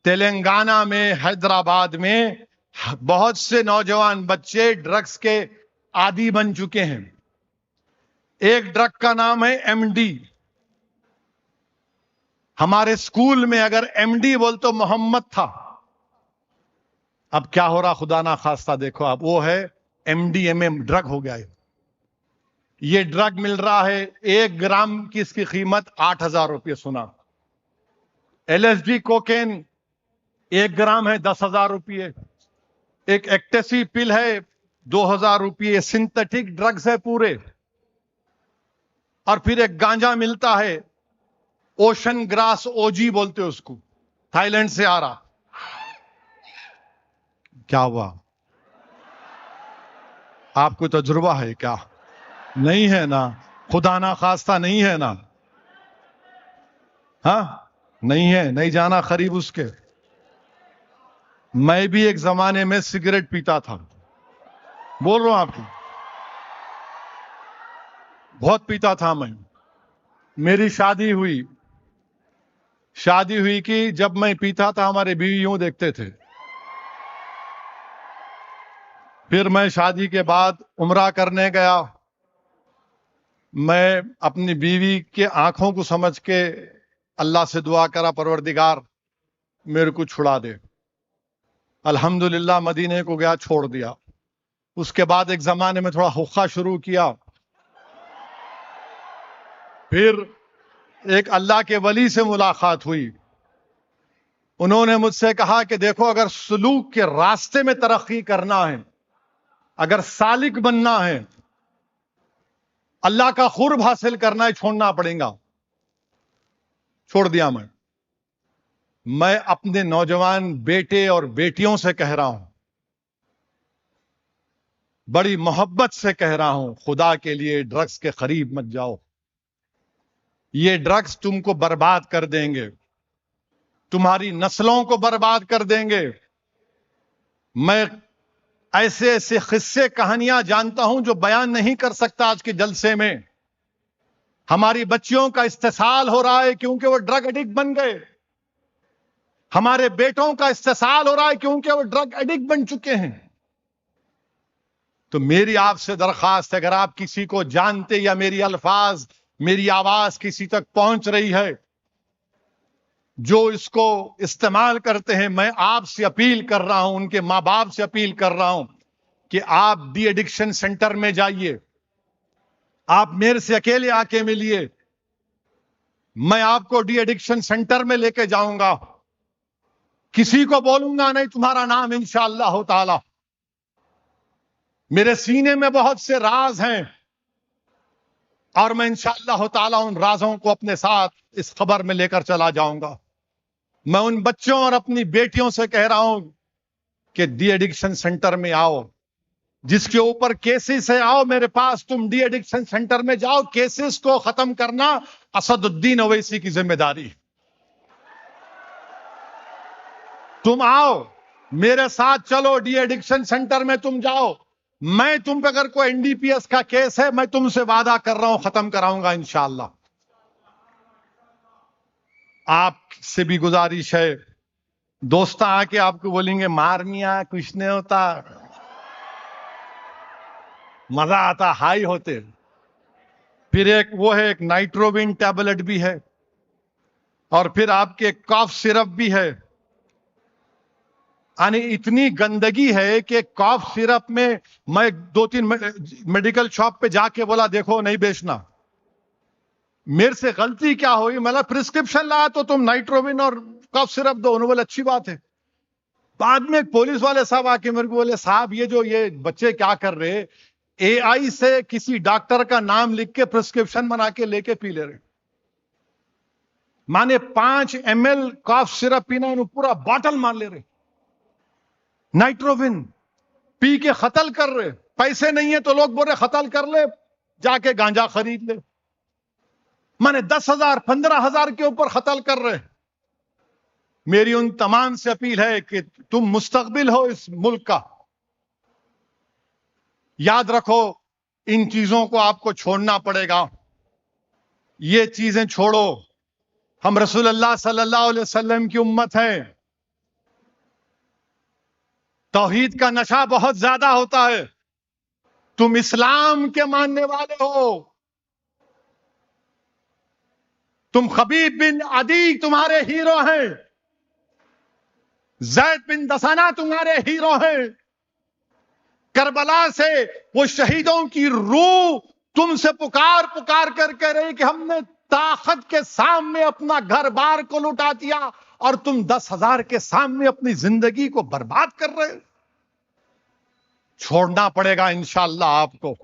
تلنگانہ میں، حیدرآباد میں بہت سے نوجوان بچے ڈرگس کے عادی بن چکے ہیں. ایک ڈرگ کا نام ہے ایم ڈی. ہمارے اسکول میں اگر ایم ڈی بول تو محمد تھا. اب کیا ہو رہا خدا نہ خواستہ دیکھو آپ، وہ ہے M D M M drug ہو گیا ہے. یہ ڈرگ مل رہا ہے 1 گرام کی، اس کی قیمت 8,000 روپے. سنا L S D cocaine 1 gram ہے 10,000 روپے. ایک ایکٹیسی پل ہے 2,000 روپے. سنتھیٹک ڈرگز ہے پورے. اور پھر ایک گانجا ملتا ہے اوشن گراس او جی بولتے اس کو، تھائی لینڈ سے آ رہا. کیا ہوا؟ آپ کو تجربہ ہے کیا؟ نہیں ہے نا، خدا نہ خواستہ نہیں ہے نا. ہاں نہیں ہے، نہیں جانا قریب اس کے. میں بھی ایک زمانے میں سگریٹ پیتا تھا، بول رہا ہوں آپ کو، بہت پیتا تھا میں. میری شادی ہوئی کہ جب میں پیتا تھا ہمارے بیوی یوں دیکھتے تھے. پھر میں شادی کے بعد عمرہ کرنے گیا. میں اپنی بیوی کے آنکھوں کو سمجھ کے اللہ سے دعا کرا، پروردگار میرے کو چھڑا دے. الحمدللہ مدینے کو گیا، چھوڑ دیا. اس کے بعد ایک زمانے میں تھوڑا حقہ شروع کیا. پھر ایک اللہ کے ولی سے ملاقات ہوئی. انہوں نے مجھ سے کہا کہ دیکھو، اگر سلوک کے راستے میں ترقی کرنا ہے، اگر سالک بننا ہے، اللہ کا قرب حاصل کرنا ہے، چھوڑنا پڑے گا. چھوڑ دیا میں اپنے نوجوان بیٹے اور بیٹیوں سے کہہ رہا ہوں، بڑی محبت سے کہہ رہا ہوں، خدا کے لیے ڈرگس کے قریب مت جاؤ. یہ ڈرگس تم کو برباد کر دیں گے، تمہاری نسلوں کو برباد کر دیں گے. میں ایسے ایسے قصے کہانیاں جانتا ہوں جو بیان نہیں کر سکتا آج کے جلسے میں. ہماری بچیوں کا استحصال ہو رہا ہے کیونکہ وہ ڈرگ ایڈکٹ بن گئے. ہمارے بیٹوں کا استحصال ہو رہا ہے کیونکہ وہ ڈرگ ایڈکٹ بن چکے ہیں. تو میری آپ سے درخواست ہے، اگر آپ کسی کو جانتے یا میری الفاظ، میری آواز کسی تک پہنچ رہی ہے جو اس کو استعمال کرتے ہیں، میں آپ سے اپیل کر رہا ہوں، ان کے ماں باپ سے اپیل کر رہا ہوں کہ آپ ڈی ایڈکشن سینٹر میں جائیے. آپ میرے سے اکیلے آ کے ملیے، میں آپ کو ڈی ایڈکشن سینٹر میں لے کے جاؤں گا. کسی کو بولوں گا نہیں تمہارا نام انشاءاللہ تعالی. میرے سینے میں بہت سے راز ہیں اور میں انشاءاللہ تعالی ان رازوں کو اپنے ساتھ اس خبر میں لے کر چلا جاؤں گا. میں ان بچوں اور اپنی بیٹیوں سے کہہ رہا ہوں کہ ڈی ایڈکشن سینٹر میں آؤ. جس کے اوپر کیسز ہے، آؤ میرے پاس، تم ڈی ایڈکشن سینٹر میں جاؤ. کیسز کو ختم کرنا اسد الدین اویسی کی ذمہ داری. تم آؤ میرے ساتھ، چلو ڈی ایڈکشن سینٹر میں تم جاؤ. میں تم پہ اگر کوئی این ڈی پی ایس کا کیس ہے، میں تم سے وعدہ کر رہا ہوں ختم کراؤں گا انشاءاللہ. آپ سے بھی گزارش ہے، دوست آ کے آپ کو بولیں گے مار میاں کچھ نہیں ہوتا، مزہ آتا، ہائی ہوتے. پھر ایک وہ ہے، ایک نائٹروون ٹیبلٹ بھی ہے، اور پھر آپ کے کاف سرپ بھی ہے. یعنی اتنی گندگی ہے کہ کاف سرپ میں 2-3 میڈیکل شاپ پہ جا کے بولا دیکھو نہیں بیچنا. میرے سے غلطی کیا ہوئی، میں نے پرسکرپشن لایا تو تم نائٹروون اور کاف سرپ دو. انہوں نے بولے اچھی بات ہے. بعد میں ایک پولیس والے صاحب آ کے میرے کو بولے صاحب یہ بچے کیا کر رہے، اے آئی سے کسی ڈاکٹر کا نام لکھ کے پرسکرپشن بنا کے لے کے پی لے رہے. مانے 5 ml کاف سرپ پینا، انہوں پورا باٹل مار لے رہے. نائٹروون پی کے قتل کر رہے. پیسے نہیں ہے تو لوگ بول رہے قتل کر لے، جا کے گانجا خرید لے. مانے 10,000 15,000 کے اوپر قتل کر رہے. میری ان تمام سے اپیل ہے کہ تم مستقبل ہو اس ملک کا، یاد رکھو ان چیزوں کو آپ کو چھوڑنا پڑے گا. یہ چیزیں چھوڑو. ہم رسول اللہ صلی اللہ علیہ وسلم کی امت ہیں. توحید کا نشہ بہت زیادہ ہوتا ہے. تم اسلام کے ماننے والے ہو. تم خبیب بن عدی تمہارے ہیرو ہیں. زید بن دسانہ تمہارے ہیرو ہیں. کربلا سے وہ شہیدوں کی روح تم سے پکار پکار کر کہہ رہی کہ ہم نے طاقت کے سامنے اپنا گھر بار کو لٹا دیا اور تم 10,000 کے سامنے اپنی زندگی کو برباد کر رہے. چھوڑنا پڑے گا انشاءاللہ آپ کو.